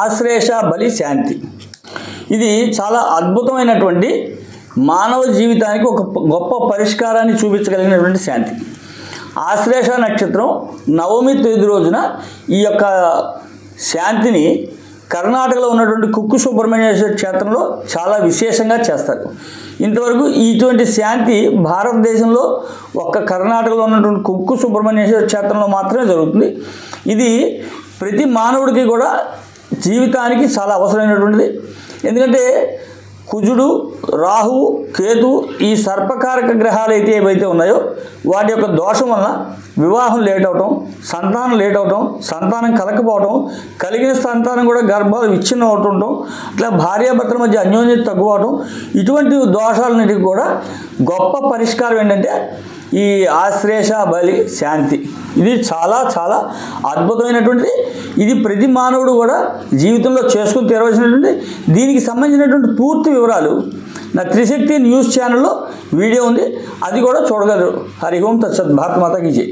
ఆశ్లేష బలి శాంతి. ఇది చాలా అద్భుతమైనటువంటి మానవ జీవితానికి ఒక గొప్ప పరిష్కారాన్ని చూపించగలిగినటువంటి శాంతి. ఆశ్లేష నక్షత్రం నవమి తేదీ రోజున ఈ యొక్క శాంతిని కర్ణాటకలో ఉన్నటువంటి కుక్కు సుబ్రహ్మణ్యేశ్వర క్షేత్రంలో చాలా విశేషంగా చేస్తారు. ఇంతవరకు ఇటువంటి శాంతి భారతదేశంలో ఒక్క కర్ణాటకలో ఉన్నటువంటి కుక్కు సుబ్రహ్మణ్యేశ్వర క్షేత్రంలో మాత్రమే జరుగుతుంది. ఇది ప్రతి మానవుడికి కూడా జీవితానికి చాలా అవసరమైనటువంటిది. ఎందుకంటే కుజుడు, రాహువు, కేతు ఈ సర్పకారక గ్రహాలు ఏవైతే ఉన్నాయో వాటి యొక్క దోషం వలన వివాహం లేట్ అవటం, సంతానం లేట్ అవటం, సంతానం కలకపోవటం, కలిగిన సంతానం కూడా గర్భాలు విచ్ఛిన్నం అవుతుండటం, ఇట్లా భార్యాభర్తల మధ్య అన్యోన్యత తగ్గువటం, ఇటువంటి దోషాలన్నిటికీ కూడా గొప్ప పరిష్కారం ఏంటంటే ఈ ఆశ్లేష బలి శాంతి. ఇది చాలా చాలా అద్భుతమైనటువంటిది. ఇది ప్రతి మానవుడు కూడా జీవితంలో చేసుకుని తీరవలసినటువంటి, దీనికి సంబంధించినటువంటి పూర్తి వివరాలు నా త్రిశక్తి న్యూస్ ఛానల్లో వీడియో ఉంది, అది కూడా చూడగలరు. హరి ఓం తత్సత్. భారత్ మాతాకి జై.